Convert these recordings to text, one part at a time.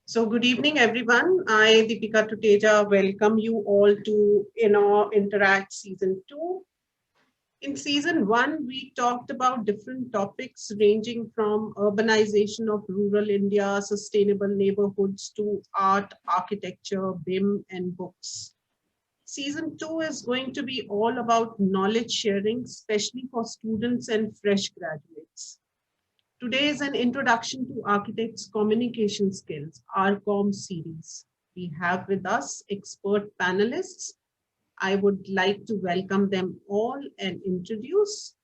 So good evening, everyone. I, Deepika Tuteja, welcome you all to Interact Season 2. In Season 1, we talked about different topics ranging from urbanization of rural India, sustainable neighborhoods to art, architecture, BIM, and books. Season 2 is going to be all about knowledge sharing, especially for students and fresh graduates. Today is an introduction to architects' communication skills, RCOM series. We have with us expert panelists. I would like to welcome them all and introduce.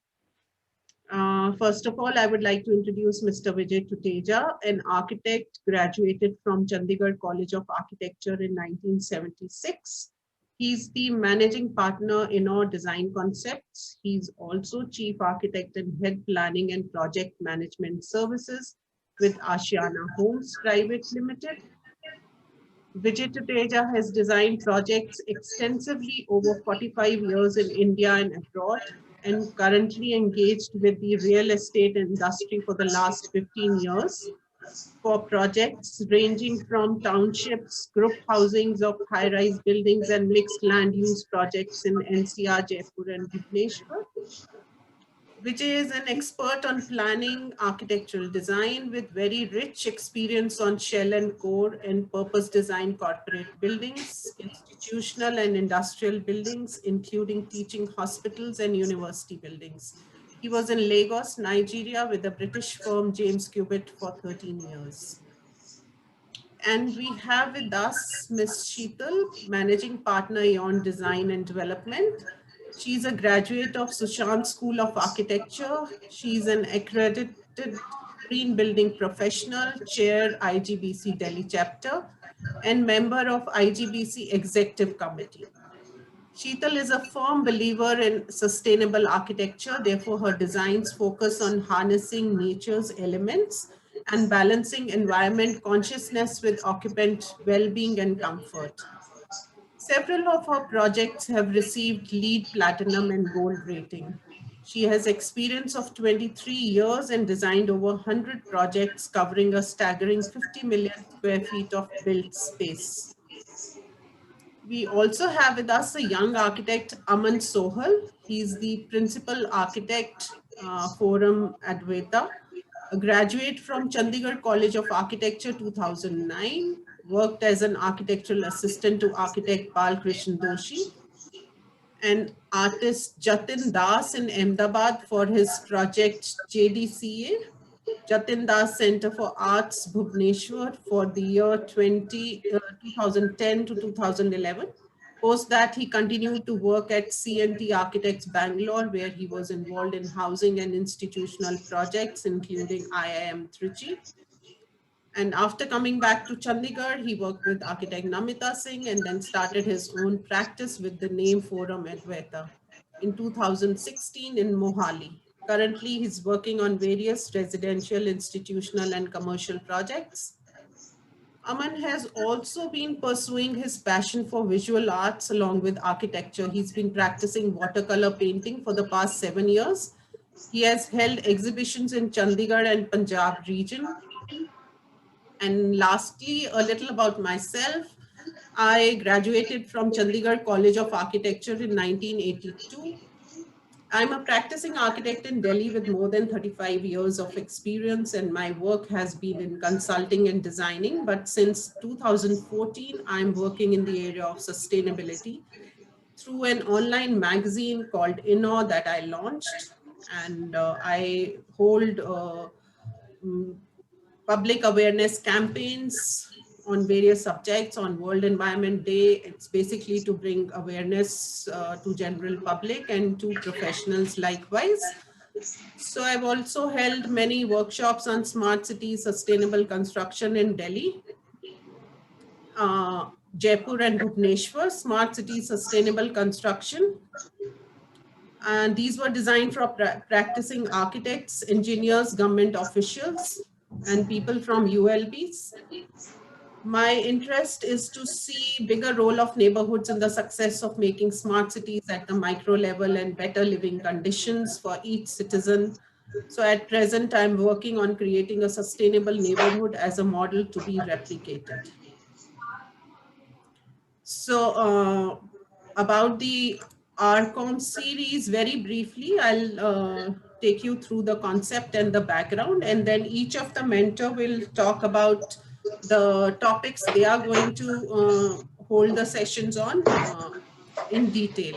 First of all, I would like to introduce Mr. Vijay Tuteja, an architect graduated from Chandigarh College of Architecture in 1976. He's the managing partner in our design concepts. He's also chief architect and head planning and project management services with Ashiana Homes Private Limited. Vijay Tuteja has designed projects extensively over 45 years in India and abroad, and currently engaged with the real estate industry for the last 15 years for projects ranging from townships, group housings of high-rise buildings and mixed land use projects in NCR, Jaipur and Bhubaneswar. Vijay is an expert on planning architectural design with very rich experience on shell and core and purpose design corporate buildings, institutional and industrial buildings, including teaching hospitals and university buildings. He was in Lagos, Nigeria with the British firm James Cubitt for 13 years. And we have with us Ms. Sheetal, Managing Partner, Aeon Design and Development. She's a graduate of Sushant School of Architecture. She's an accredited green building professional, chair IGBC Delhi chapter, and member of IGBC Executive Committee. Sheetal is a firm believer in sustainable architecture. Therefore, her designs focus on harnessing nature's elements and balancing environment consciousness with occupant well-being and comfort. Several of her projects have received LEED Platinum and Gold rating. She has experience of 23 years and designed over 100 projects covering a staggering 50 million square feet of built space. We also have with us a young architect, Aman Sohal. He's the principal architect, Forum Advaita, a graduate from Chandigarh College of Architecture 2009, worked as an architectural assistant to architect Bal Krishna Doshi, and artist Jatin Das in Ahmedabad for his project JDCA, Jatin Das Center for Arts, Bhubaneswar, for the year 2010 to 2011. Post that, he continued to work at CNT Architects Bangalore, where he was involved in housing and institutional projects, including IIM Trichy. And after coming back to Chandigarh, he worked with architect Namita Singh and then started his own practice with the name Forum Advaita in 2016 in Mohali. Currently, he's working on various residential, institutional, and commercial projects. Aman has also been pursuing his passion for visual arts along with architecture. He's been practicing watercolor painting for the past 7 years. He has held exhibitions in Chandigarh and Punjab region. And lastly, a little about myself. I graduated from Chandigarh College of Architecture in 1982. I'm a practicing architect in Delhi with more than 35 years of experience, and my work has been in consulting and designing. But since 2014, I'm working in the area of sustainability through an online magazine called Inno that I launched. And I hold mm, public awareness campaigns on various subjects. On World Environment Day, it's basically to bring awareness to general public and to professionals likewise. So I've also held many workshops on smart city sustainable construction in Delhi, Jaipur and Bhubaneswar, smart city sustainable construction. And these were designed for practicing architects, engineers, government officials, and people from ULBs. My interest is to see bigger role of neighborhoods in the success of making smart cities at the micro level and better living conditions for each citizen So at present, I'm working on creating a sustainable neighborhood as a model to be replicated. So about the RCOM series, very briefly, I'll take you through the concept and the background, and then each of the mentor will talk about the topics they are going to hold the sessions on in detail.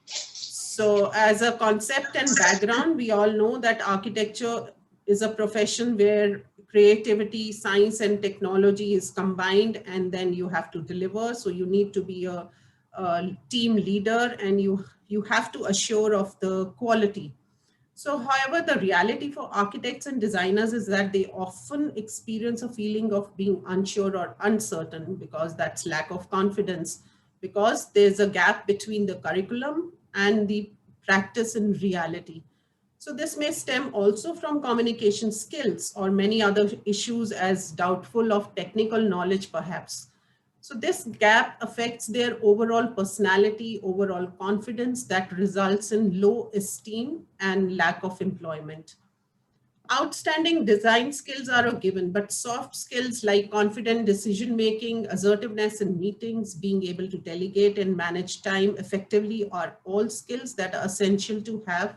So as a concept and background, we all know that architecture is a profession where creativity, science, and technology is combined, and then you have to deliver. So you need to be a team leader, and you have to assure of the quality. So, however, the reality for architects and designers is that they often experience a feeling of being unsure or uncertain, because that's lack of confidence, because there's a gap between the curriculum and the practice in reality. So this may stem also from communication skills or many other issues as doubtful of technical knowledge perhaps. So this gap affects their overall personality, overall confidence, that results in low esteem and lack of employment. Outstanding design skills are a given, but soft skills like confident decision making, assertiveness in meetings, being able to delegate and manage time effectively are all skills that are essential to have.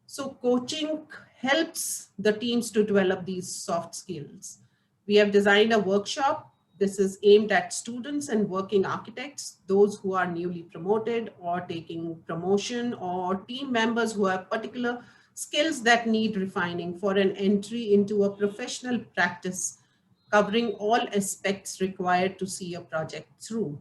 So coaching helps the teams to develop these soft skills. We have designed a workshop. This is aimed at students and working architects, those who are newly promoted or taking promotion, or team members who have particular skills that need refining for an entry into a professional practice, covering all aspects required to see a project through.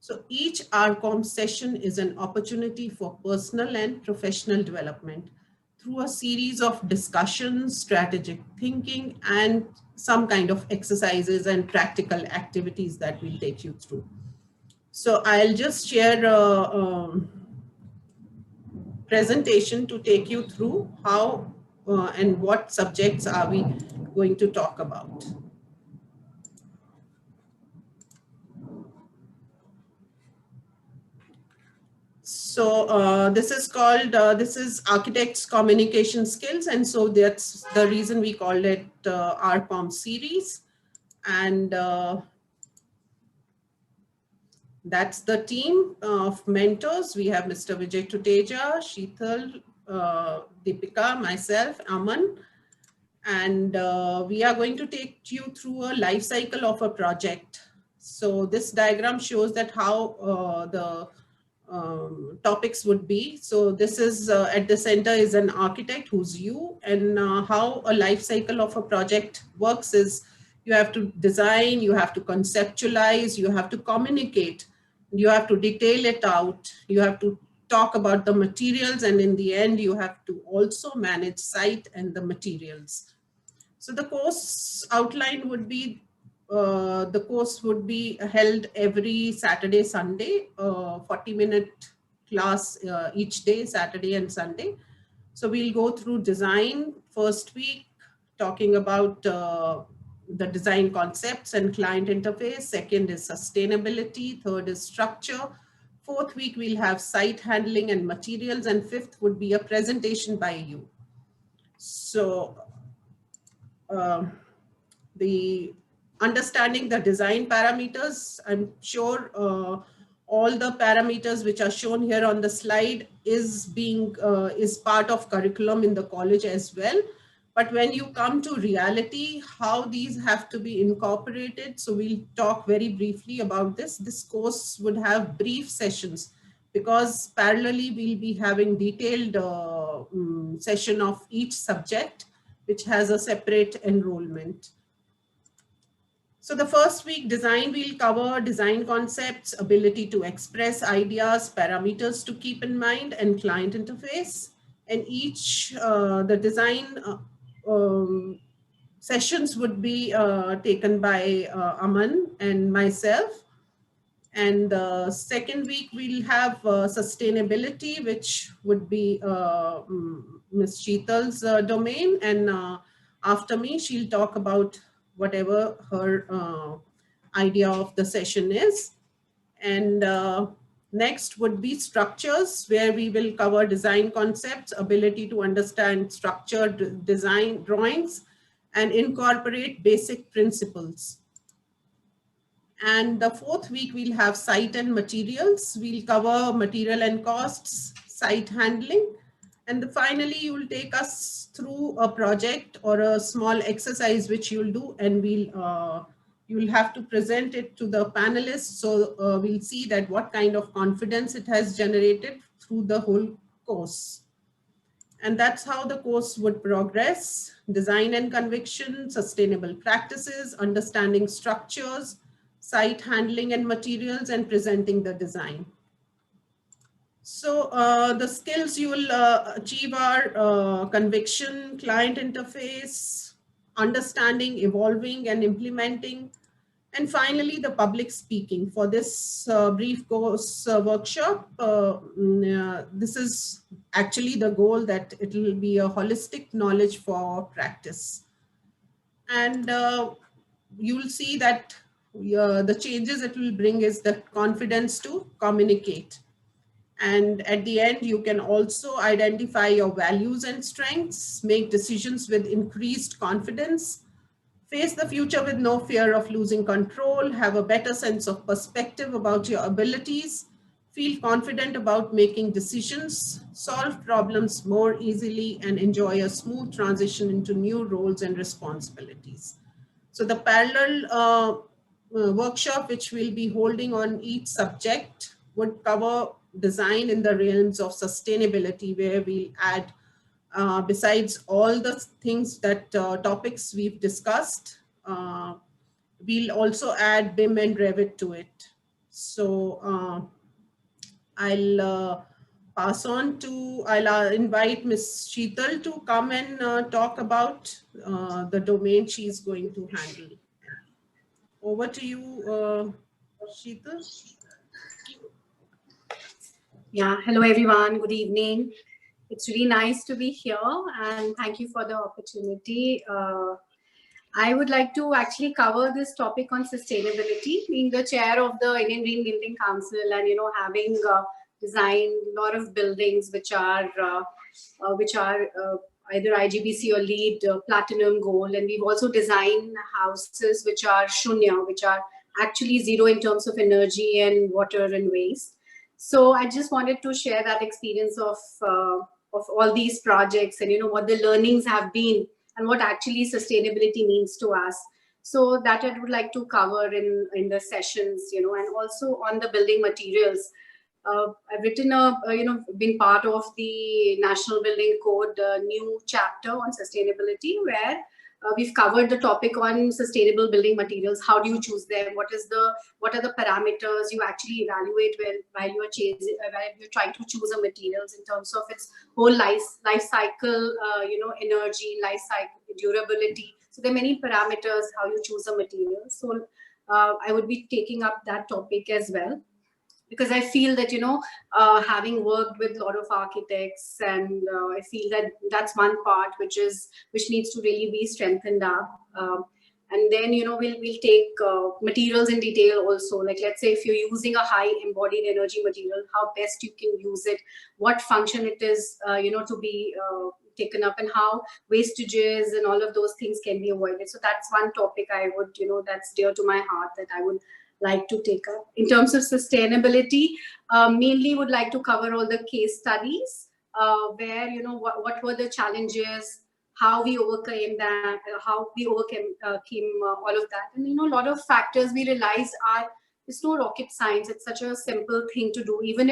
So each RCOM session is an opportunity for personal and professional development through a series of discussions, strategic thinking, and some kind of exercises and practical activities that we'll take you through. So I'll just share a presentation to take you through how and what subjects are we going to talk about. So this is called, this is architects communication skills. And so that's the reason we called it RCOM series. And that's the team of mentors. We have Mr. Vijay Tuteja, Sheetal, Deepika, myself, Aman. And we are going to take you through a life cycle of a project. So this diagram shows that how the topics would be. So this is at the center is an architect who's you, and how a life cycle of a project works is you have to design, you have to conceptualize, you have to communicate, you have to detail it out, you have to talk about the materials, and in the end you have to also manage site and the materials. So the course outline would be, the course would be held every Saturday, Sunday, 40-minute class each day, Saturday and Sunday. So we'll go through design first week, talking about the design concepts and client interface. Second is sustainability. Third is structure. Fourth week, we'll have site handling and materials. And fifth would be a presentation by you. So the understanding the design parameters, I'm sure all the parameters which are shown here on the slide is part of curriculum in the college as well. But when you come to reality, how these have to be incorporated, so we'll talk very briefly about this. This course would have brief sessions, because parallelly we'll be having detailed session of each subject, which has a separate enrollment. So the first week design, we'll cover design concepts, ability to express ideas, parameters to keep in mind, and client interface. And each, the design sessions would be taken by Aman and myself. And the second week, we'll have sustainability, which would be Ms. Sheetal's domain. And after me, she'll talk about whatever her idea of the session is. And Next would be structures, where we will cover design concepts, ability to understand structured design drawings, and incorporate basic principles. And the fourth week, we'll have site and materials. We'll cover material and costs, site handling. And finally, you will take us through a project or a small exercise which you'll do, and you'll have to present it to the panelists. So we'll see that what kind of confidence it has generated through the whole course. And that's how the course would progress: design and conviction, sustainable practices, understanding structures, site handling and materials, and presenting the design. So the skills you will achieve are conviction, client interface, understanding, evolving, and implementing. And finally, the public speaking. For this brief course workshop, this is actually the goal, that it will be a holistic knowledge for practice. And you will see that the changes it will bring is the confidence to communicate. And at the end, you can also identify your values and strengths, make decisions with increased confidence, face the future with no fear of losing control, have a better sense of perspective about your abilities, feel confident about making decisions, solve problems more easily, and enjoy a smooth transition into new roles and responsibilities. So the parallel workshop which we'll be holding on each subject would cover design in the realms of sustainability, where we'll add, besides all the things that topics we've discussed, we'll also add BIM and Revit to it. So I'll pass on to, I'll invite Ms. Sheetal to come and talk about the domain she's going to handle. Over to you, Sheetal. Yeah, hello everyone, good evening. It's really nice to be here, and thank you for the opportunity. I would like to actually cover this topic on sustainability, being the chair of the Indian Green Building Council, and having designed a lot of buildings which are either IGBC or LEED Platinum Gold, and we've also designed houses which are Shunya, which are actually zero in terms of energy and water and waste. So I just wanted to share that experience of all these projects, and what the learnings have been, and what actually sustainability means to us. So that I would like to cover in the sessions, and also on the building materials. I've written been part of the National Building Code new chapter on sustainability, where we've covered the topic on sustainable building materials. How do you choose them? What are the parameters you actually evaluate while you're trying to choose a materials in terms of its whole life cycle, energy, life cycle, durability. So there are many parameters how you choose a material. So I would be taking up that topic as well, because I feel that, having worked with a lot of architects, and I feel that that's one part which needs to really be strengthened up. And then, we'll take materials in detail also. Like, let's say if you're using a high embodied energy material, how best you can use it, what function it is, to be taken up, and how wastages and all of those things can be avoided. So that's one topic I would, that's dear to my heart, that I would like to take up. In terms of sustainability, mainly would like to cover all the case studies where, what were the challenges, how we overcame that, how we overcame all of that. And, a lot of factors we realized it's no rocket science. It's such a simple thing to do. Even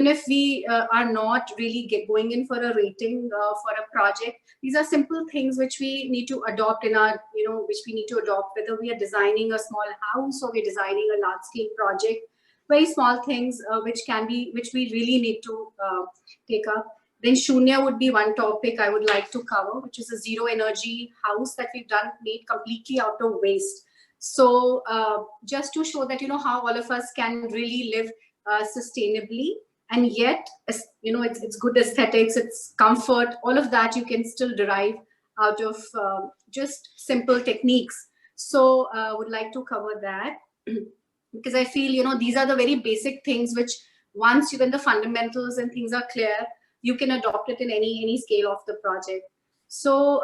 if we are not really going in for a rating for a project, these are simple things which we need to adopt in our, which we need to adopt, whether we are designing a small house or we're designing a large scale project. Very small things which we really need to take up. Then Shunya would be one topic I would like to cover, which is a zero energy house that we've made completely out of waste. So just to show that, how all of us can really live sustainably, and yet, it's good aesthetics, it's comfort, all of that you can still derive out of just simple techniques. So would like to cover that because I feel, these are the very basic things which when the fundamentals and things are clear, you can adopt it in any scale of the project. So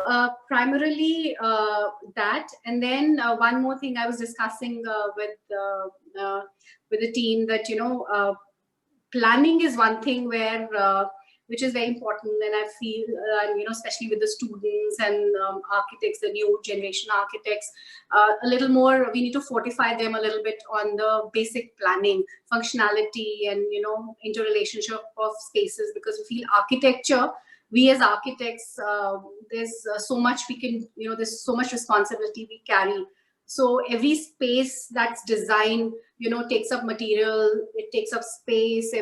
primarily that, and then one more thing I was discussing with the team, that planning is one thing where which is very important, and I feel especially with the students and architects, the new generation architects, a little more we need to fortify them a little bit on the basic planning, functionality, and interrelationship of spaces, because we feel architecture, we as architects, there's so much we can, there's so much responsibility we carry. So every space that's designed, takes up material, it takes up space,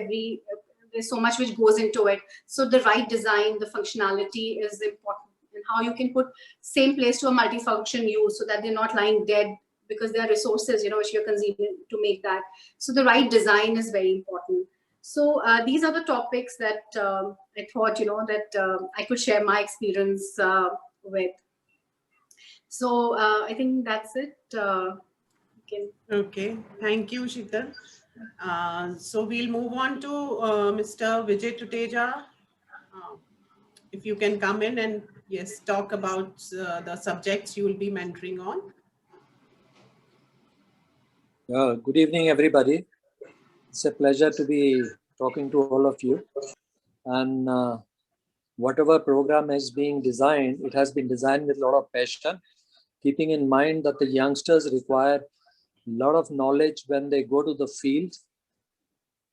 there's so much which goes into it. So the right design, the functionality is important, and how you can put same place to a multifunction use so that they're not lying dead, because there are resources, which you're consuming to make that. So the right design is very important. So these are the topics that I thought, that I could share my experience with. So I think that's it. Okay, thank you, Sheetal. So we'll move on to Mr. Vijay Tuteja. If you can come in and yes, talk about the subjects you will be mentoring on. Good evening, everybody. It's a pleasure to be talking to all of you. And whatever program is being designed, it has been designed with a lot of passion, keeping in mind that the youngsters require a lot of knowledge when they go to the field,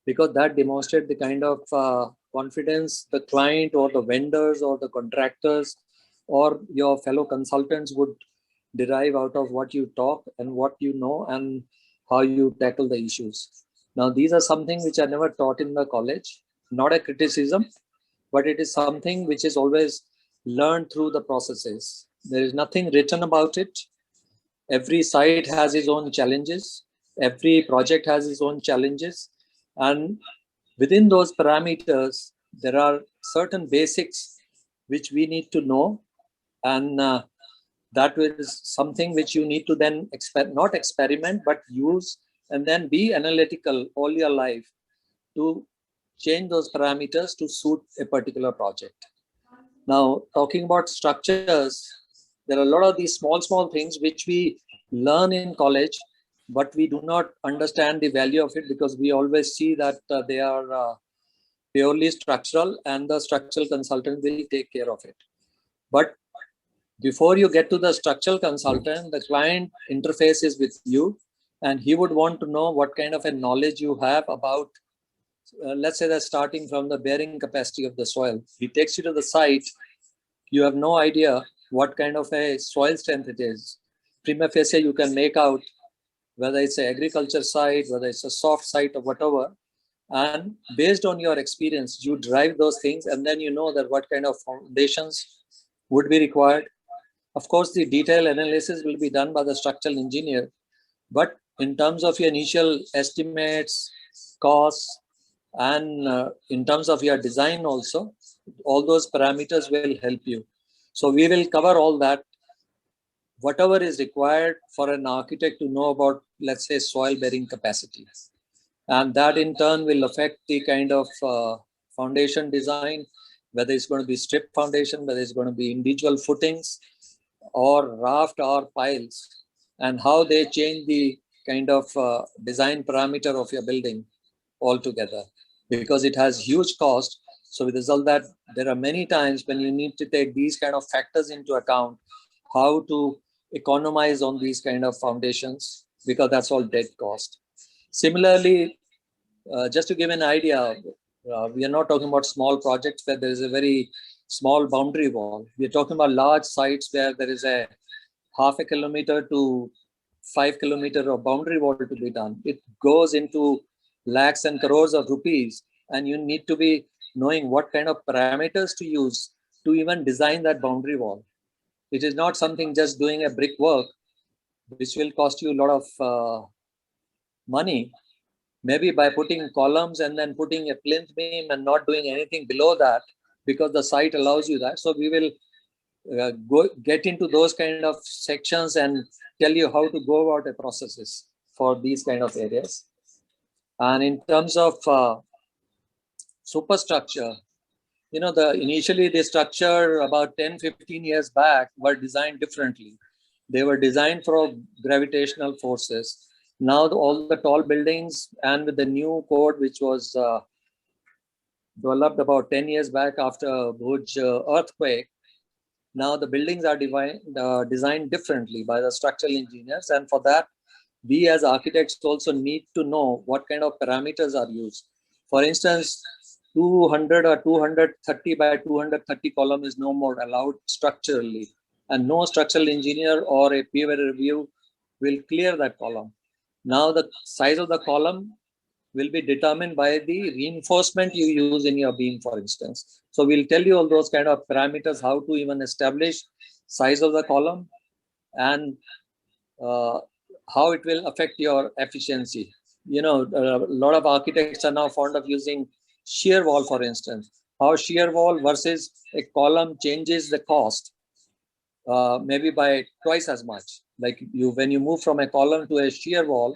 because that demonstrates the kind of confidence the client or the vendors or the contractors or your fellow consultants would derive out of what you talk and what you know and how you tackle the issues. Now, these are something which are never taught in the college, not a criticism, but it is something which is always learned through the processes. There is nothing written about it. Every site has its own challenges. Every project has its own challenges. And within those parameters, there are certain basics which we need to know. And that is something which you need to then not experiment, but use, and then be analytical all your life to change those parameters to suit a particular project. Now, talking about structures, there are a lot of these small things which we learn in college, but we do not understand the value of it, because we always see that they are purely structural and the structural consultant will take care of it. But before you get to the structural consultant, the client interface is with you, and he would want to know what kind of a knowledge you have about, let's say, that starting from the bearing capacity of the soil. He takes you to the site, you have no idea what kind of a soil strength it is. Prima facie, you can make out whether it's an agriculture site, whether it's a soft site or whatever. And based on your experience, you drive those things, and then you know that what kind of foundations would be required. Of course, the detailed analysis will be done by the structural engineer. But in terms of your initial estimates, costs, and in terms of your design also, all those parameters will help you. So we will cover all that, whatever is required for an architect to know about, let's say, soil bearing capacity. And that in turn will affect the kind of foundation design, whether it's going to be strip foundation, whether it's going to be individual footings or raft or piles, and how they change the kind of design parameter of your building altogether, because it has huge cost. So with the result that there are many times when you need to take these kind of factors into account, how to economize on these kind of foundations, because that's all dead cost. Similarly, just to give an idea, we are not talking about small projects where there is a very small boundary wall. We are talking about large sites where there is a 0.5 kilometer to 5 kilometer of boundary wall to be done. It goes into lakhs and crores of rupees, and you need to be knowing what kind of parameters to use to even design that boundary wall. It is not something just doing a brick work, which will cost you a lot of money. Maybe by putting columns and then putting a plinth beam and not doing anything below that, because the site allows you that. So we will get into those kind of sections and tell you how to go about the processes for these kind of areas. And in terms of superstructure. You know, initially the structure about 10, 15 years back were designed differently. They were designed for gravitational forces. Now all the tall buildings, and with the new code, which was developed about 10 years back after Bhuj earthquake, now the buildings are designed differently by the structural engineers. And for that, we as architects also need to know what kind of parameters are used. For instance, 200 or 230 by 230 column is no more allowed structurally, and no structural engineer or a peer review will clear that column. Now the size of the column will be determined by the reinforcement you use in your beam, for instance. So we'll tell you all those kind of parameters, how to even establish size of the column, and how it will affect your efficiency. You know, a lot of architects are now fond of using shear wall, for instance. How shear wall versus a column changes the cost, maybe by twice as much. Like when you move from a column to a shear wall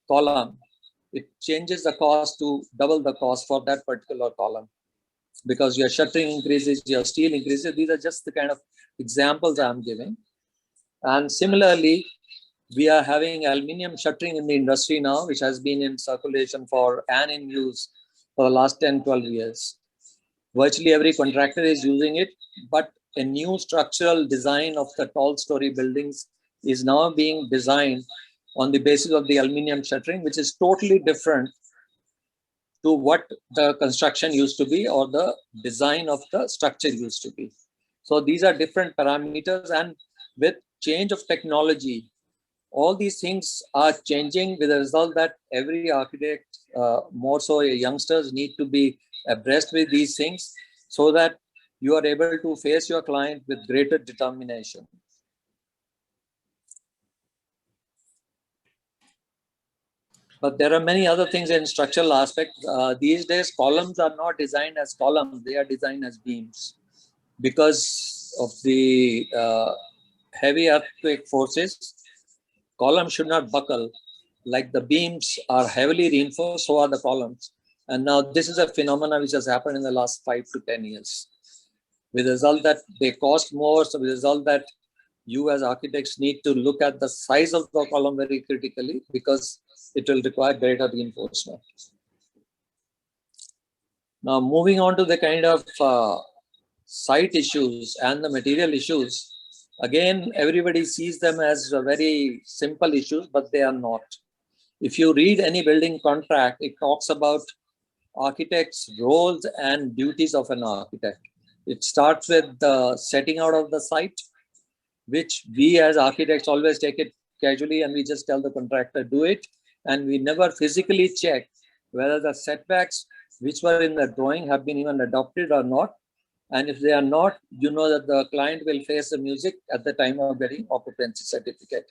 column, it changes the cost to double the cost for that particular column, because your shuttering increases, your steel increases. These are just the kind of examples I'm giving. And similarly, we are having aluminum shuttering in the industry now, which has been in circulation and in use for the last 10, 12 years. Virtually every contractor is using it, but a new structural design of the tall story buildings is now being designed on the basis of the aluminum shuttering, which is totally different to what the construction used to be or the design of the structure used to be. So these are different parameters, and with change of technology, all these things are changing, with the result that every architect, more so youngsters, need to be abreast with these things so that you are able to face your client with greater determination. But there are many other things in structural aspect. These days, columns are not designed as columns, they are designed as beams. Because of the heavy earthquake forces, columns should not buckle. Like the beams are heavily reinforced, so are the columns. And now this is a phenomenon which has happened in the last 5 to 10 years. With the result that they cost more, so with the result that you as architects need to look at the size of the column very critically, because it will require greater reinforcement. Now moving on to the kind of site issues and the material issues. Again, everybody sees them as very simple issues, but they are not. If you read any building contract, it talks about architects' roles and duties of an architect. It starts with the setting out of the site, which we as architects always take it casually and we just tell the contractor, do it. And we never physically check whether the setbacks which were in the drawing have been even adopted or not. And if they are not, you know that the client will face the music at the time of getting occupancy certificate.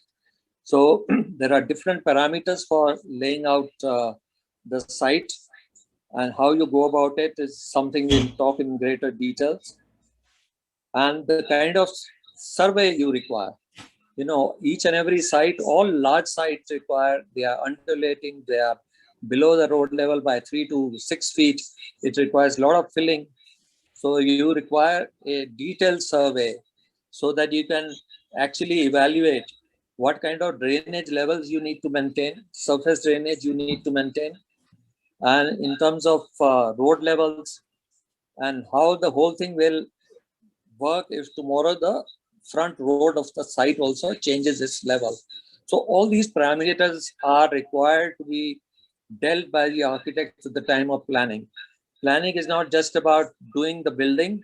So there are different parameters for laying out the site, and how you go about it is something we'll talk in greater details. And the kind of survey you require. You know, each and every site, all large sites require, they are undulating, they are below the road level by 3 to 6 feet. It requires a lot of filling. So you require a detailed survey so that you can actually evaluate what kind of drainage levels you need to maintain, surface drainage you need to maintain, and in terms of road levels, and how the whole thing will work if tomorrow the front road of the site also changes its level. So all these parameters are required to be dealt by the architect at the time of planning. Planning is not just about doing the building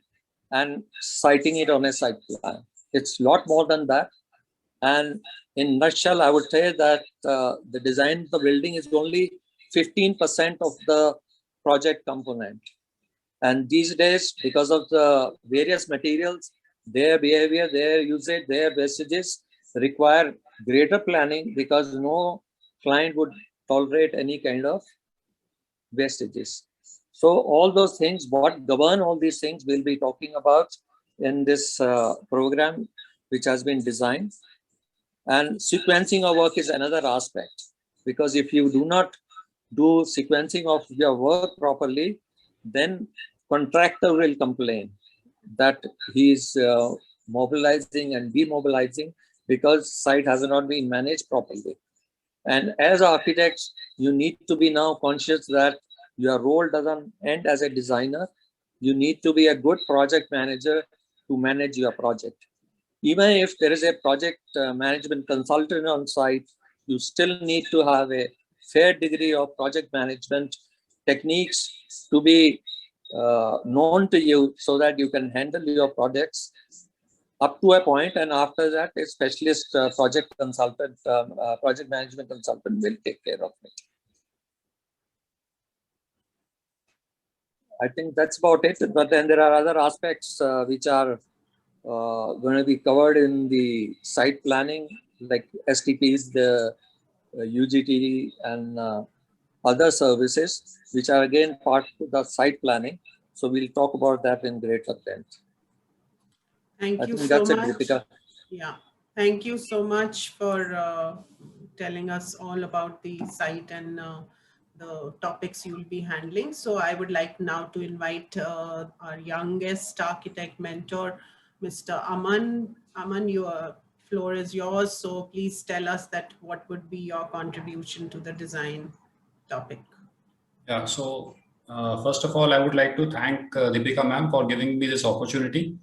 and citing it on a site plan. It's a lot more than that. And in nutshell, I would say that the design of the building is only 15% of the project component. And these days, because of the various materials, their behavior, their usage, their wastages require greater planning, because no client would tolerate any kind of wastages. So all those things, what govern all these things, we'll be talking about in this program, which has been designed. And sequencing of work is another aspect, because if you do not do sequencing of your work properly, then contractor will complain that he is mobilizing and demobilizing because site has not been managed properly. And as architects, you need to be now conscious that your role doesn't end as a designer. You need to be a good project manager to manage your project. Even if there is a project management consultant on site, you still need to have a fair degree of project management techniques to be known to you so that you can handle your projects up to a point, and after that a specialist project consultant, project management consultant will take care of it. I think that's about it, but then there are other aspects which are going to be covered in the site planning, like STPs, the UGT, and other services, which are again part of the site planning. So we'll talk about that in greater length. Thank you think so that's it, much. Deepika. Yeah, thank you so much for telling us all about the site and the topics you will be handling. So I would like now to invite our youngest architect mentor, Mr. Aman. Aman, your floor is yours. So please tell us that what would be your contribution to the design topic. Yeah, so first of all, I would like to thank Deepika ma'am for giving me this opportunity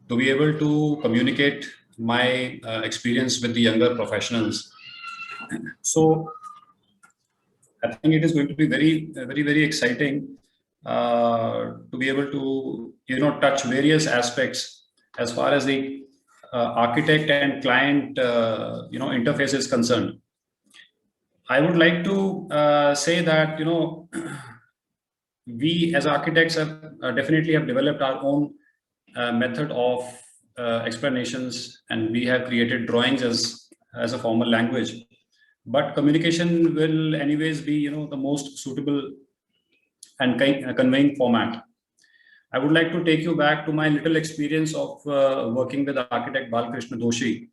to be able to communicate my experience with the younger professionals. So I think it is going to be very exciting to be able to, touch various aspects as far as the architect and client, interface is concerned. I would like to say that, we as architects have definitely have developed our own method of explanations, and we have created drawings as a formal language. But communication will anyways be, the most suitable and conveying format. I would like to take you back to my little experience of working with architect Balkrishna Doshi.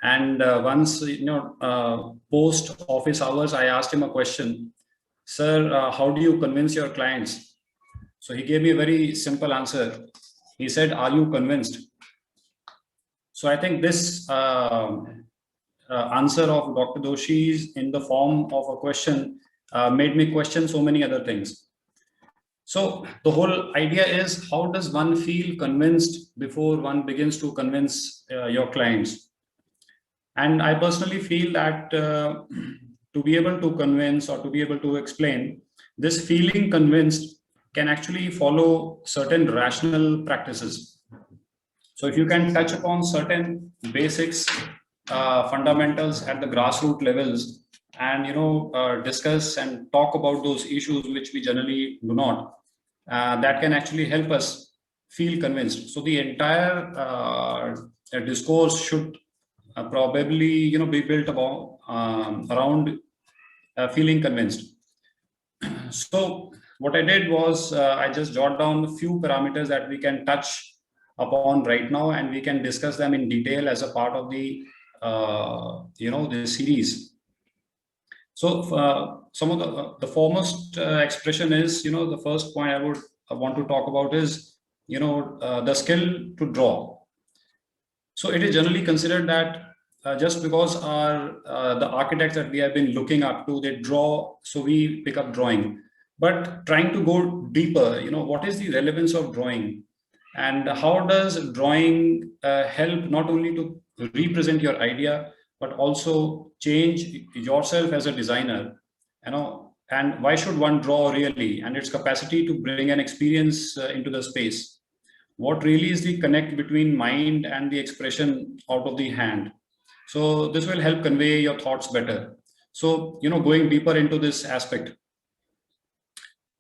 And once, post office hours, I asked him a question, sir, how do you convince your clients? So he gave me a very simple answer. He said, are you convinced? So I think this answer of Dr. Doshi's in the form of a question made me question so many other things. So the whole idea is, how does one feel convinced before one begins to convince your clients? And I personally feel that to be able to convince or to be able to explain, this feeling convinced can actually follow certain rational practices. So if you can touch upon certain basics, fundamentals at the grassroots levels, and discuss and talk about those issues which we generally do not, that can actually help us feel convinced. So the entire discourse should probably be built about around feeling convinced. So what I did was I just jot down a few parameters that we can touch upon right now, and we can discuss them in detail as a part of the the series. So some of the foremost expression is, the first point I want to talk about is, the skill to draw. So it is generally considered that just because the architects that we have been looking up to, they draw, so we pick up drawing. But trying to go deeper, what is the relevance of drawing? And how does drawing help not only to represent your idea, but also change yourself as a designer, and why should one draw really, and its capacity to bring an experience into the space? What really is the connect between mind and the expression out of the hand? So this will help convey your thoughts better. So, going deeper into this aspect.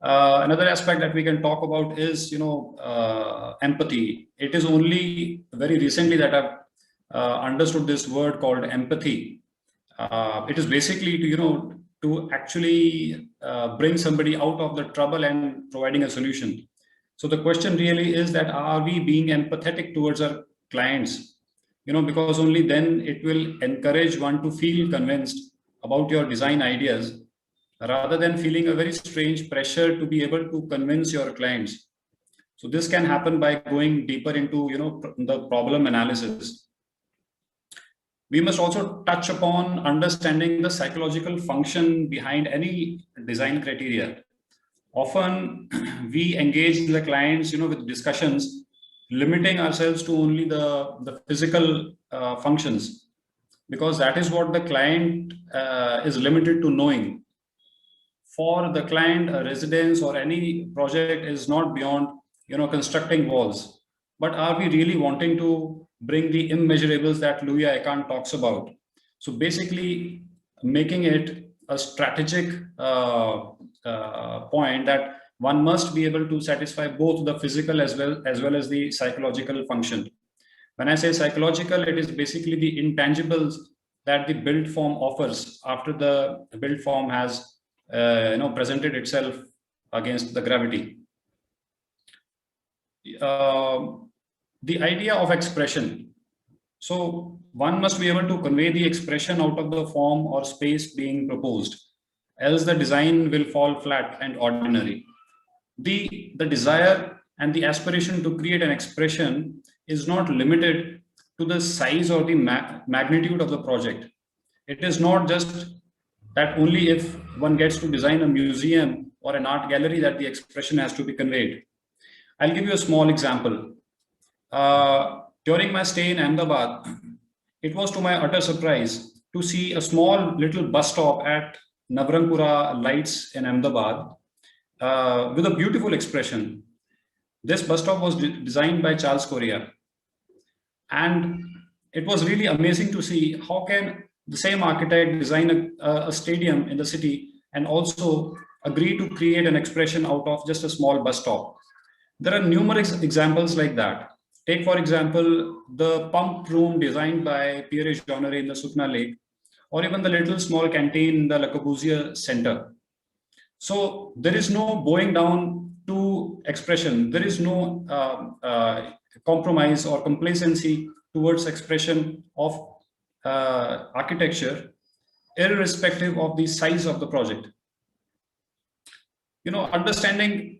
Another aspect that we can talk about is, empathy. It is only very recently that I've understood this word called empathy. It is basically to actually bring somebody out of the trouble and providing a solution. So the question really is that, are we being empathetic towards our clients? Because only then it will encourage one to feel convinced about your design ideas, rather than feeling a very strange pressure to be able to convince your clients. So this can happen by going deeper into, the problem analysis. We must also touch upon understanding the psychological function behind any design criteria. Often we engage the clients, with discussions, limiting ourselves to only the physical functions, because that is what the client is limited to knowing. For the client, a residence or any project is not beyond, constructing walls. But are we really wanting to bring the immeasurables that Louis Aycan talks about? So basically, making it a strategic point that one must be able to satisfy both the physical as well as the psychological function. When I say psychological, it is basically the intangibles that the built form offers after the built form has presented itself against the gravity. The idea of expression. So one must be able to convey the expression out of the form or space being proposed, else the design will fall flat and ordinary. The desire and the aspiration to create an expression is not limited to the size or the magnitude of the project. It is not just that only if one gets to design a museum or an art gallery that the expression has to be conveyed. I'll give you a small example. During my stay in Ahmedabad, it was to my utter surprise to see a small little bus stop at Navrangpura Lights in Ahmedabad with a beautiful expression. This bus stop was designed by Charles Correa. And it was really amazing to see how can the same architect design a stadium in the city and also agree to create an expression out of just a small bus stop. There are numerous examples like that. Take, for example, the pump room designed by Pierre Jeanneret in the Sukna Lake, or even the little small canteen in the Le Corbusier Center. So there is no bowing down to expression. There is no compromise or complacency towards expression of architecture, irrespective of the size of the project. Understanding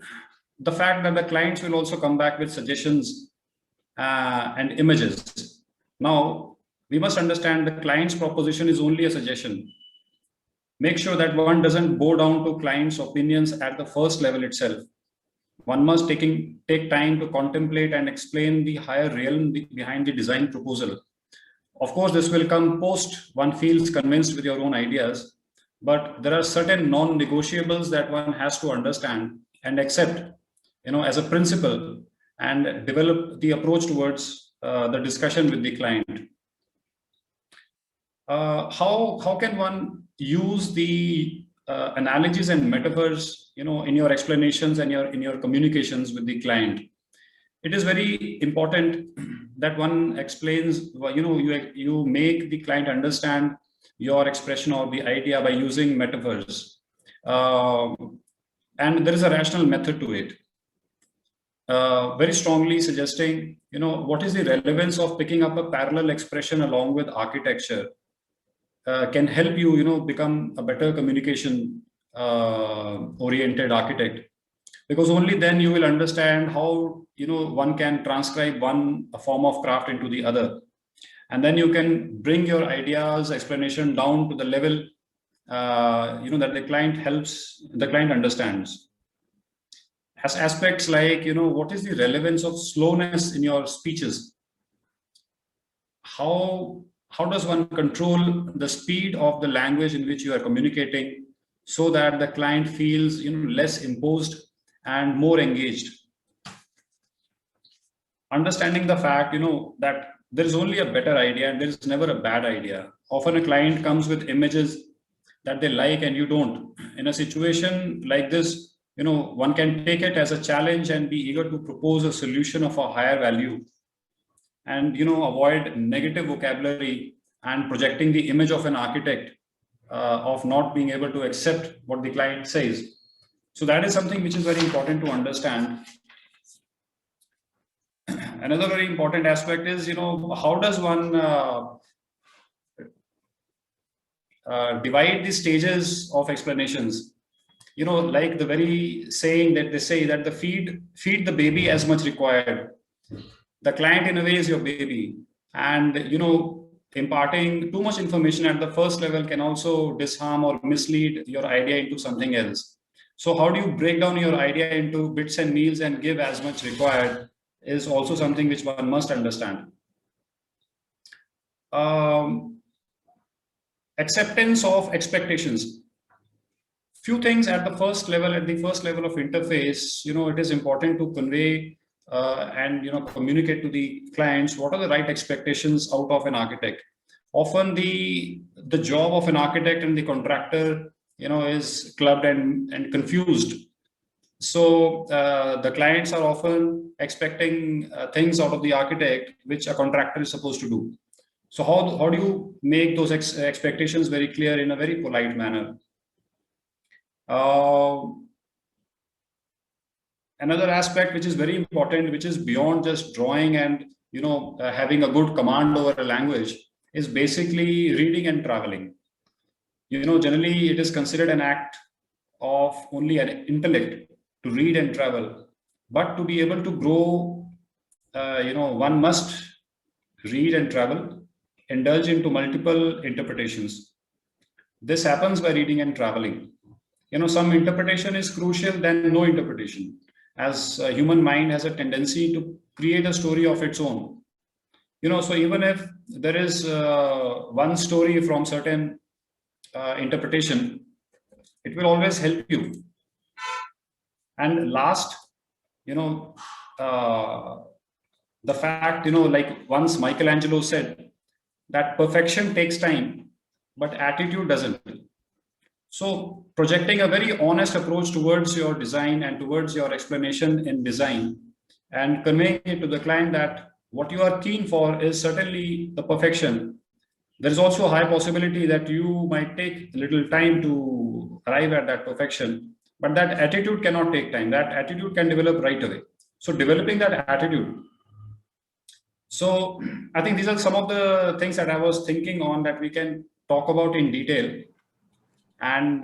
the fact that the clients will also come back with suggestions and images. Now, we must understand the client's proposition is only a suggestion. Make sure that one doesn't bow down to client's opinions at the first level itself. One must take time to contemplate and explain the higher realm behind the design proposal. Of course, this will come post one feels convinced with your own ideas, but there are certain non-negotiables that one has to understand and accept, as a principle, and develop the approach towards the discussion with the client. How can one use the analogies and metaphors, in your explanations and in your communications with the client? It is very important that one explains, you make the client understand your expression or the idea by using metaphors. And there is a rational method to it. Very strongly suggesting, what is the relevance of picking up a parallel expression along with architecture can help you, become a better communication oriented architect. Because only then you will understand how, one can transcribe one form of craft into the other. And then you can bring your ideas, explanation down to the level, that the client understands. As aspects like, what is the relevance of slowness in your speeches? How does one control the speed of the language in which you are communicating so that the client feels, less imposed and more engaged? Understanding the fact, that there is only a better idea and there is never a bad idea. Often a client comes with images that they like and you don't. In a situation like this, one can take it as a challenge and be eager to propose a solution of a higher value and, avoid negative vocabulary and projecting the image of an architect of not being able to accept what the client says. So that is something which is very important to understand. Another very important aspect is, how does one divide the stages of explanations? like the very saying that they say that the feed the baby as much required. The client in a way is your baby, and imparting too much information at the first level can also disarm or mislead your idea into something else. So how do you break down your idea into bits and meals and give as much required is also something which one must understand. Acceptance of expectations. Few things at the first level of interface, it is important to convey and communicate to the clients what are the right expectations out of an architect. Often the job of an architect and the contractor is clubbed and confused. So the clients are often expecting things out of the architect which a contractor is supposed to do. So how do you make those expectations very clear in a very polite manner? Another aspect which is very important, which is beyond just drawing and having a good command over a language, is basically reading and traveling. Generally it is considered an act of only an intellect to read and travel, but to be able to grow, one must read and travel, indulge into multiple interpretations. This happens by reading and traveling. Some interpretation is crucial than no interpretation, as a human mind has a tendency to create a story of its own. So even if there is one story from certain interpretation, it will always help you. And last, the fact, like once Michelangelo said that perfection takes time, but attitude doesn't. So projecting a very honest approach towards your design and towards your explanation in design, and conveying it to the client that what you are keen for is certainly the perfection. There is also a high possibility that you might take a little time to arrive at that perfection, but that attitude cannot take time. That attitude can develop right away. So developing that attitude. So I think these are some of the things that I was thinking on that we can talk about in detail. And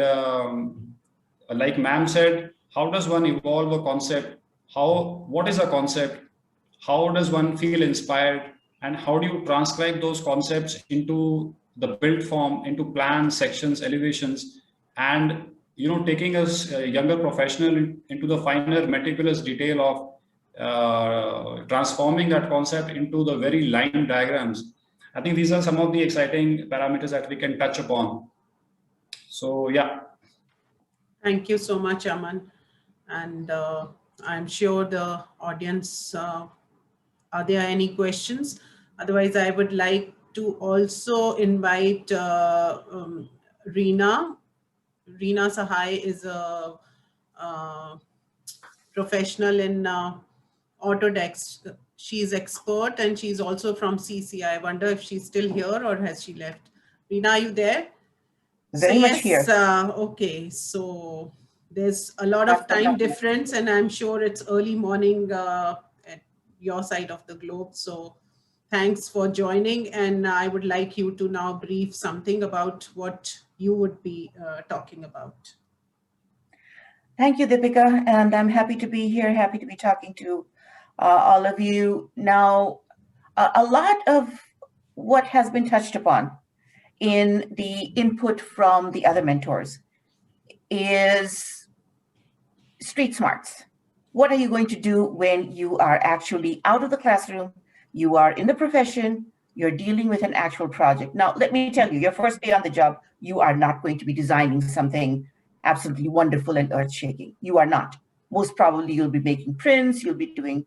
like ma'am said, how does one evolve a concept? What is a concept? How does one feel inspired? And how do you transcribe those concepts into the built form, into plans, sections, elevations, and taking us a younger professional into the finer, meticulous detail of transforming that concept into the very line diagrams. I think these are some of the exciting parameters that we can touch upon. So, yeah. Thank you so much, Aman. And I'm sure the audience, are there any questions? Otherwise, I would like to also invite Reena. Reena Sahai is a professional in Autodesk. She's expert and she's also from CCI. I wonder if she's still here or has she left? Reena, are you there? Very much here. Okay, so there's a lot of time difference and I'm sure it's early morning at your side of the globe. So thanks for joining, and I would like you to now brief something about what you would be talking about. Thank you, Deepika, and I'm happy to be here, happy to be talking to all of you. Now, a lot of what has been touched upon in the input from the other mentors is street smarts. What are you going to do when you are actually out of the classroom, you are in the profession, you're dealing with an actual project? Now, let me tell you, your first day on the job, you are not going to be designing something absolutely wonderful and earth-shaking. You are not. Most probably you'll be making prints, you'll be doing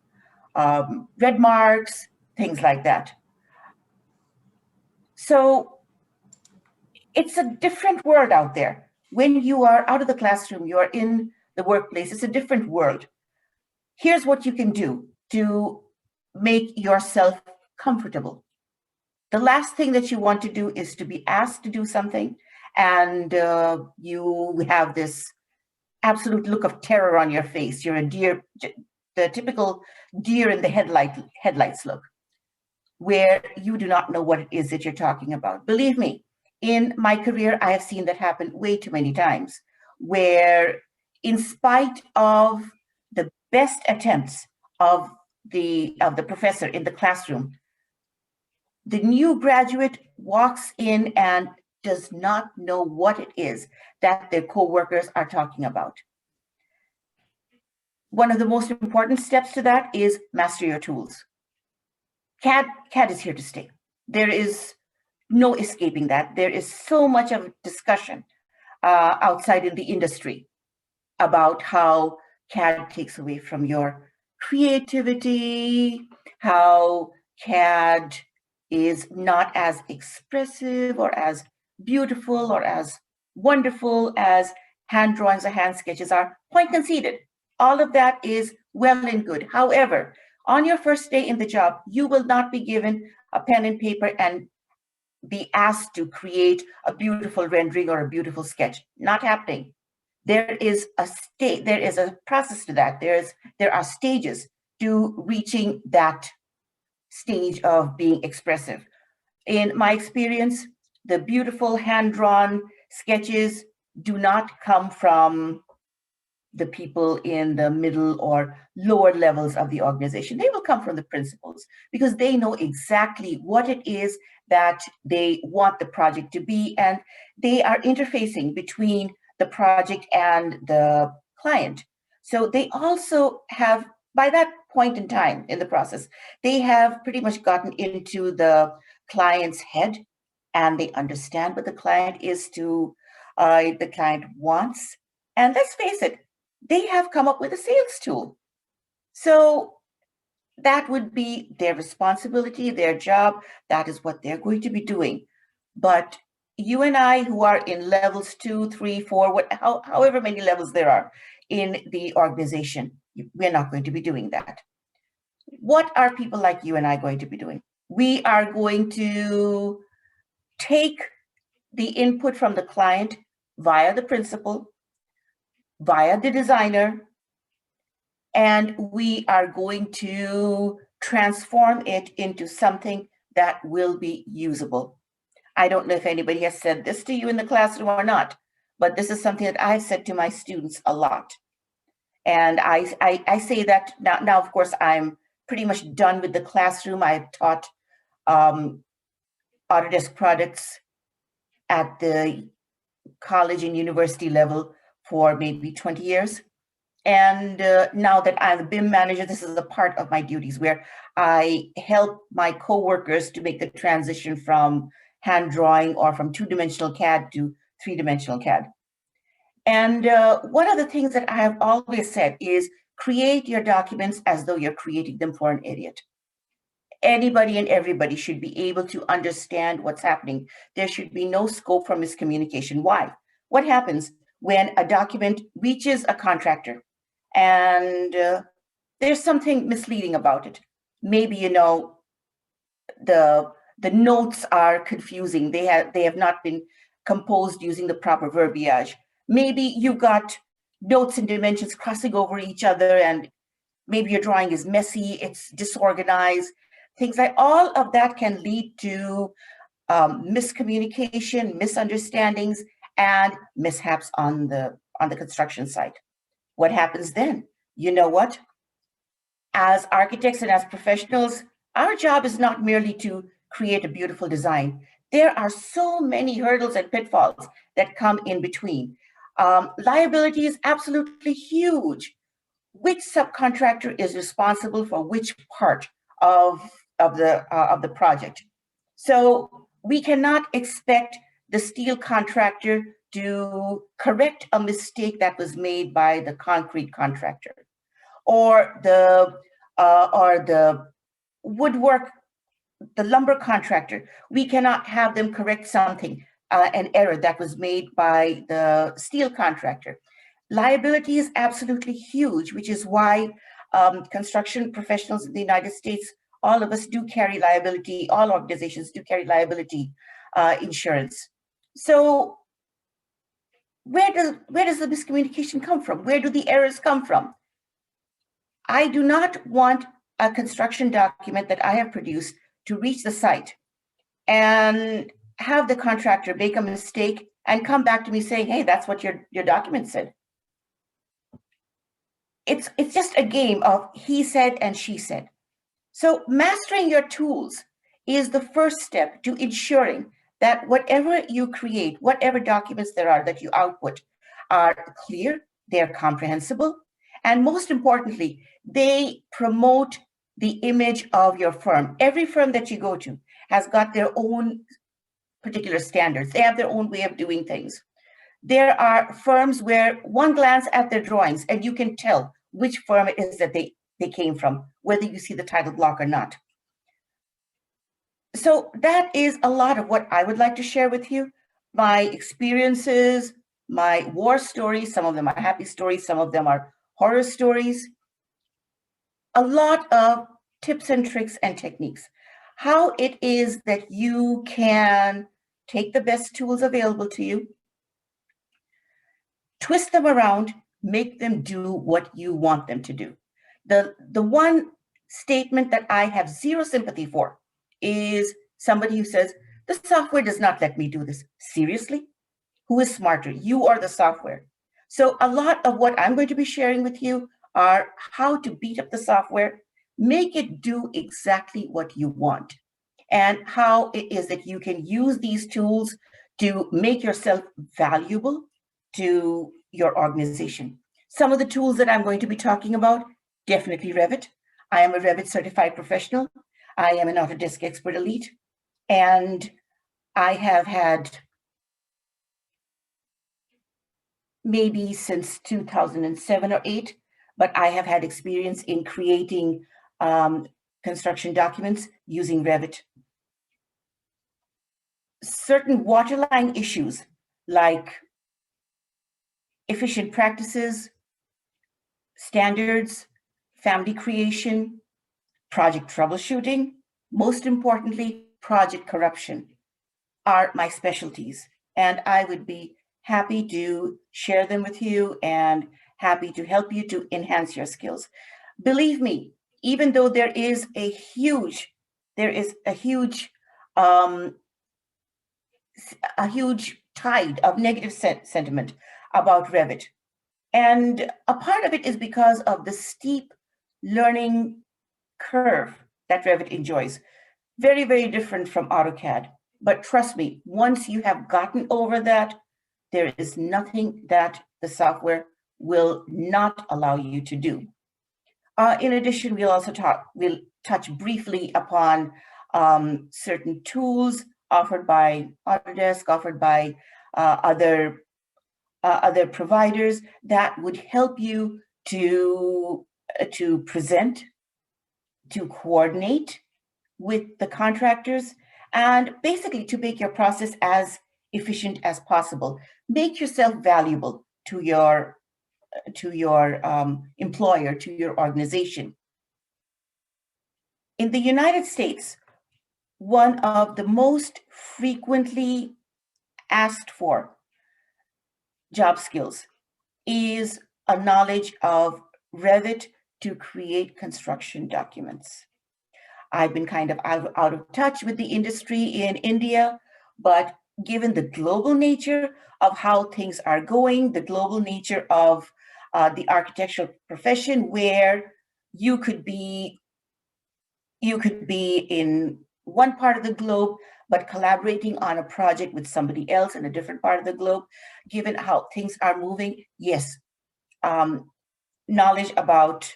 red marks, things like that. So it's a different world out there. When you are out of the classroom, you are in the workplace, it's a different world. Here's what you can do to make yourself comfortable. The last thing that you want to do is to be asked to do something and you have this absolute look of terror on your face. You're a deer, the typical deer in the headlights look, where you do not know what it is that you're talking about. Believe me, in my career, I have seen that happen way too many times, where in spite of the best attempts of the professor in the classroom, the new graduate walks in and does not know what it is that their coworkers are talking about. One of the most important steps to that is master your tools. CAD is here to stay. There is no escaping that. There is so much of discussion outside in the industry about how CAD takes away from your creativity, how CAD is not as expressive or as beautiful or as wonderful as hand drawings or hand sketches are. Point conceded. All of that is well and good. However, on your first day in the job, you will not be given a pen and paper and be asked to create a beautiful rendering or a beautiful sketch. Not happening. There is a process to that. There are stages to reaching that stage of being expressive. In my experience, the beautiful hand-drawn sketches do not come from the people in the middle or lower levels of the organization. They will come from the principals because they know exactly what it is that they want the project to be, and they are interfacing between the project and the client. So they also have, by that point in time in the process, they have pretty much gotten into the client's head, and they understand what the client the client wants. And let's face it, they have come up with a sales tool. So that would be their responsibility, their job. That is what they're going to be doing. But you and I, who are in levels 2, 3, 4, however many levels there are in the organization, we're not going to be doing that. What are people like you and I going to be doing? We are going to take the input from the client via the principal, via the designer, and we are going to transform it into something that will be usable. I don't know if anybody has said this to you in the classroom or not, but this is something that I've said to my students a lot. And I say that now, of course, I'm pretty much done with the classroom. I've taught Autodesk products at the college and university level for maybe 20 years. And now that I'm a BIM manager, this is a part of my duties where I help my coworkers to make the transition from hand drawing or from 2-dimensional CAD to 3-dimensional CAD. And one of the things that I have always said is create your documents as though you're creating them for an idiot. Anybody and everybody should be able to understand what's happening. There should be no scope for miscommunication. Why? What happens when a document reaches a contractor and there's something misleading about it? Maybe, the notes are confusing. They have not been composed using the proper verbiage. Maybe you've got notes and dimensions crossing over each other, and maybe your drawing is messy, it's disorganized. Things like all of that can lead to miscommunication, misunderstandings, and mishaps on the construction site. What happens then? You know what? As architects and as professionals, our job is not merely to create a beautiful design. There are so many hurdles and pitfalls that come in between. Liability is absolutely huge. Which subcontractor is responsible for which part of the project? So we cannot expect the steel contractor to correct a mistake that was made by the concrete contractor, or the woodwork, the lumber contractor. We cannot have them correct something, an error that was made by the steel contractor. Liability is absolutely huge, which is why construction professionals in the United States, all of us do carry liability, all organizations do carry liability insurance. So where does the miscommunication come from? Where do the errors come from? I do not want a construction document that I have produced to reach the site and have the contractor make a mistake and come back to me saying, hey, that's what your document said. it's just a game of he said and she said. So mastering your tools is the first step to ensuring that whatever you create, whatever documents there are that you output, are clear, they're comprehensible, and most importantly, they promote the image of your firm. Every firm that you go to has got their own particular standards. They have their own way of doing things. There are firms where one glance at their drawings and you can tell which firm it is that they came from, whether you see the title block or not. So that is a lot of what I would like to share with you. My experiences, my war stories, some of them are happy stories, some of them are horror stories. A lot of tips and tricks and techniques. How it is that you can take the best tools available to you, twist them around, make them do what you want them to do. The one statement that I have zero sympathy for is somebody who says, the software does not let me do this. Seriously? Who is smarter, you or the software? So a lot of what I'm going to be sharing with you are how to beat up the software, make it do exactly what you want, and how it is that you can use these tools to make yourself valuable to your organization. Some of the tools that I'm going to be talking about, definitely Revit. I am a Revit certified professional. I am an Autodesk Expert Elite, and I have had maybe since 2007 or 8, but I have had experience in creating construction documents using Revit. Certain waterline issues like efficient practices, standards, family creation, project troubleshooting, most importantly, project corruption are my specialties. And I would be happy to share them with you and happy to help you to enhance your skills. Believe me, even though there is a huge tide of negative sentiment about Revit. And a part of it is because of the steep learning curve that Revit enjoys. Very, very different from AutoCAD. But trust me, once you have gotten over that, there is nothing that the software will not allow you to do. In addition, we'll touch briefly upon certain tools offered by Autodesk, offered by other providers that would help you to present, to coordinate with the contractors, and basically to make your process as efficient as possible. Make yourself valuable to your employer, to your organization. In the United States, one of the most frequently asked for job skills is a knowledge of Revit to create construction documents. I've been kind of out of touch with the industry in India, but given the global nature of how things are going, the global nature of the architectural profession, where you could be in one part of the globe, but collaborating on a project with somebody else in a different part of the globe, given how things are moving, yes, knowledge about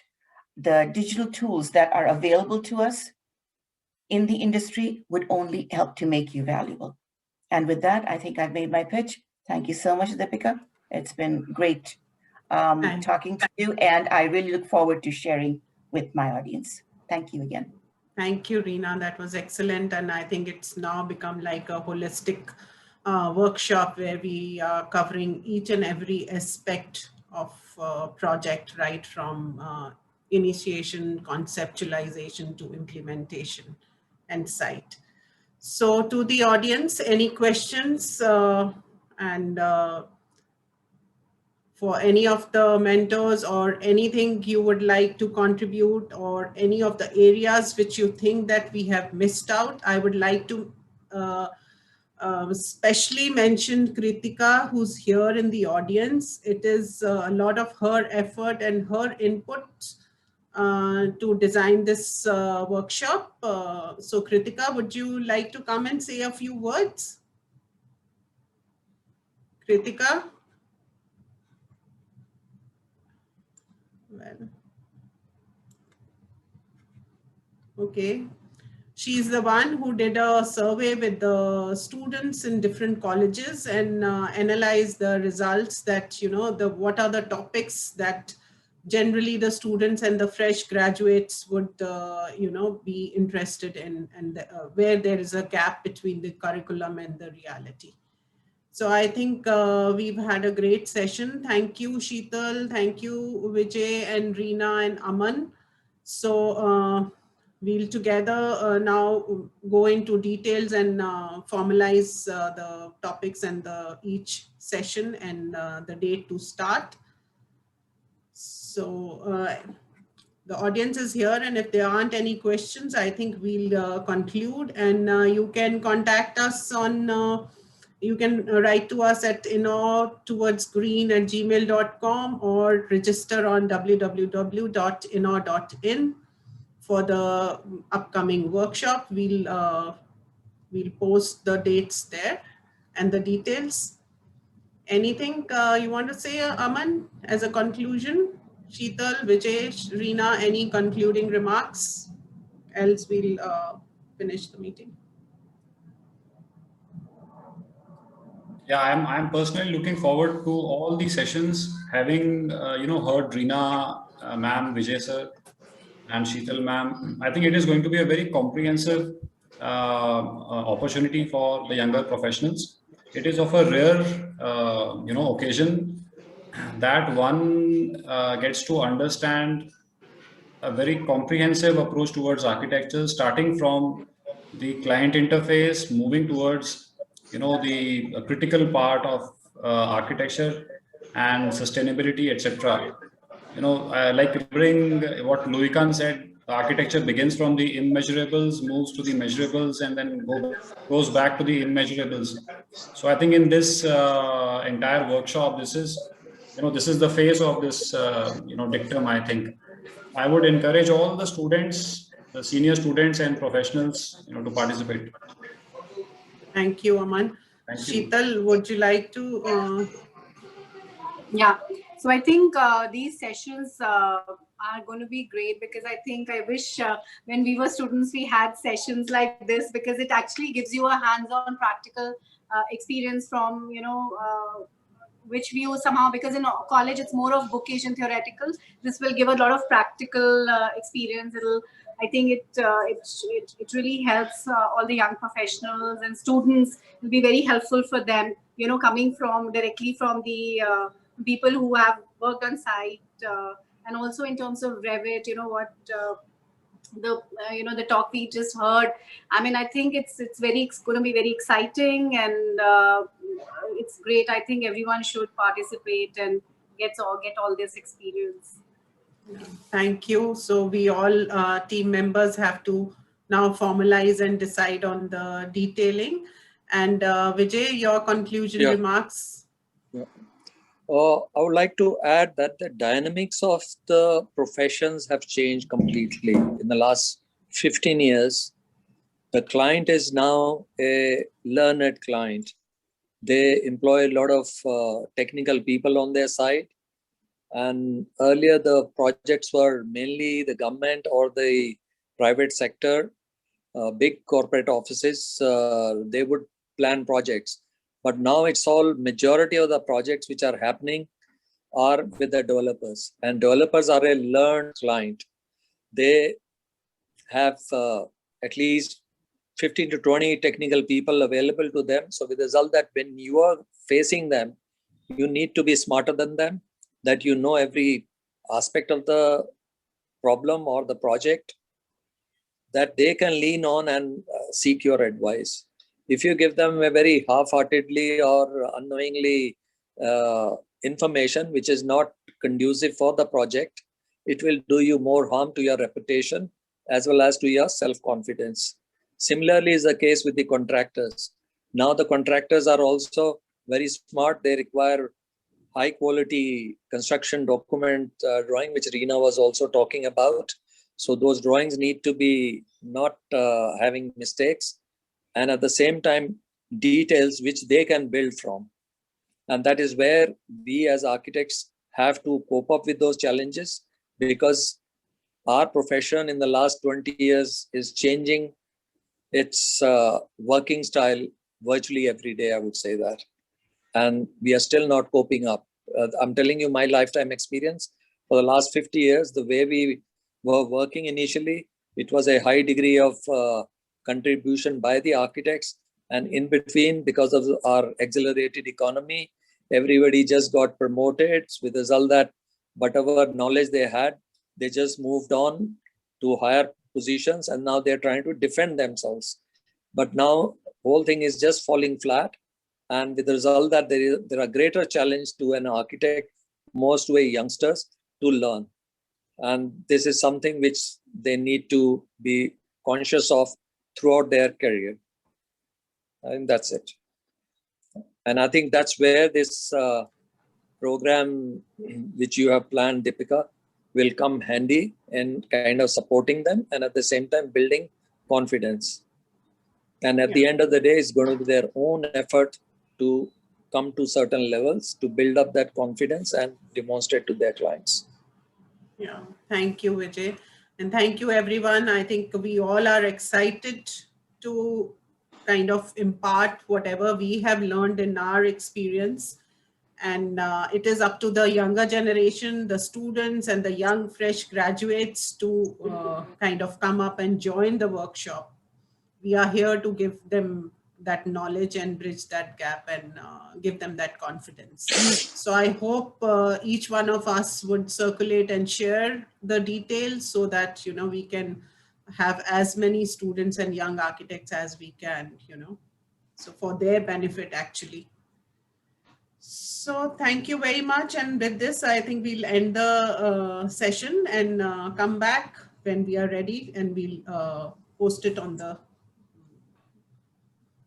the digital tools that are available to us in the industry would only help to make you valuable. And with that, I think I've made my pitch. Thank you so much, Deepika. It's been great talking to you, and I really look forward to sharing with my audience. Thank you again. Thank you, Reena. That was excellent. And I think it's now become like a holistic workshop where we are covering each and every aspect of project, right from initiation, conceptualization to implementation and site. So to the audience, any questions and for any of the mentors or anything you would like to contribute or any of the areas which you think that we have missed out, I would like to Especially mentioned Kritika, who's here in the audience. It is a lot of her effort and her input to design this workshop. So Kritika, would you like to come and say a few words? Kritika? Well, okay. She's the one who did a survey with the students in different colleges and analyzed the results that, what are the topics that generally the students and the fresh graduates would, be interested in, and where there is a gap between the curriculum and the reality. So I think we've had a great session. Thank you, Sheetal. Thank you, Vijay and Reena and Aman. So we'll together now go into details and formalize the topics and each session and the date to start. So the audience is here, and if there aren't any questions, I think we'll conclude, and you can contact us on you can write to us at innotowardsgreen@gmail.com or register on www.inno.in for the upcoming workshop. We'll post the dates there and the details. Anything you want to say, Aman, as a conclusion? Sheetal, Vijay, Reena, any concluding remarks? Else we'll finish the meeting. Yeah, I'm personally looking forward to all the sessions, having heard Reena ma'am, Vijay sir, and Sheetal ma'am. I think it is going to be a very comprehensive opportunity for the younger professionals. It is of a rare occasion that one gets to understand a very comprehensive approach towards architecture, starting from the client interface, moving towards the critical part of architecture and sustainability, etc. Like remembering what Louis Kahn said, the architecture begins from the immeasurables, moves to the measurables, and then goes back to the immeasurables. So I think in this entire workshop, this is the phase of this dictum. I think I would encourage all the students, the senior students and professionals, to participate. Thank you, Aman. Thank you. Sheetal, would you like to? Yeah, so I think these sessions are going to be great, because I wish when we were students we had sessions like this, because it actually gives you a hands-on practical experience from which view somehow, because in college it's more of bookish and theoretical. This will give a lot of practical experience. I think it really helps all the young professionals and students. It will be very helpful for them, coming directly from the people who have worked on site, and also in terms of Revit, the talk we just heard. I mean, I think it's going to be very exciting, and it's great. I think everyone should participate and get all this experience. Thank you. So we all team members have to now formalize and decide on the detailing. And Vijay, your conclusion remarks? Yeah. I would like to add that the dynamics of the professions have changed completely in the last 15 years. The client is now a learned client. They employ a lot of technical people on their side. And earlier, the projects were mainly the government or the private sector, big corporate offices. They would plan projects. But now it's all majority of the projects which are happening are with the developers, and developers are a learned client. They have at least 15 to 20 technical people available to them. So with the result that when you are facing them, you need to be smarter than them, that you know every aspect of the problem or the project, that they can lean on and seek your advice. If you give them a very half-heartedly or unknowingly information which is not conducive for the project, it will do you more harm to your reputation as well as to your self-confidence. Similarly is the case with the contractors. Now the contractors are also very smart. They require high quality construction document drawing, which Reena was also talking about. So those drawings need to be not having mistakes, and at the same time, details which they can build from. And that is where we as architects have to cope up with those challenges, because our profession in the last 20 years is changing its working style virtually every day, I would say that. And we are still not coping up. I'm telling you my lifetime experience. For the last 50 years, the way we were working initially, it was a high degree of contribution by the architects. And in between, because of our accelerated economy, everybody just got promoted, with the result that whatever knowledge they had, they just moved on to higher positions, and now they're trying to defend themselves. But now whole thing is just falling flat, and with the result that there are greater challenge to an architect, most way youngsters, to learn. And this is something which they need to be conscious of throughout their career. And that's it. And I think that's where this program which you have planned, Deepika, will come handy in kind of supporting them, and at the same time building confidence. And at the end of the day, it's going to be their own effort to come to certain levels to build up that confidence and demonstrate to their clients. Yeah, thank you, Vijay. And thank you, everyone. I think we all are excited to kind of impart whatever we have learned in our experience. And it is up to the younger generation, the students and the young fresh graduates to kind of come up and join the workshop. We are here to give them that knowledge and bridge that gap and give them that confidence. So I hope each one of us would circulate and share the details so that, you know, we can have as many students and young architects as we can, you know, so for their benefit actually. So thank you very much. And with this, I think we'll end the session and come back when we are ready, and we'll post it on the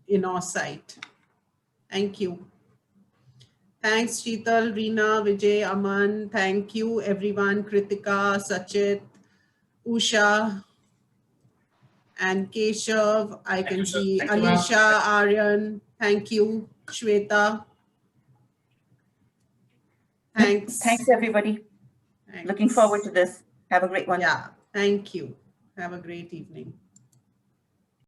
in our site. Thank you. Thanks, Sheetal, Reena, Vijay, Aman. Thank you, everyone. Kritika, Sachit, Usha, and Keshav. I can see Alisha, Aryan. Thank you, Shweta. Thanks. Thanks, everybody. Thanks. Looking forward to this. Have a great one. Yeah, thank you. Have a great evening.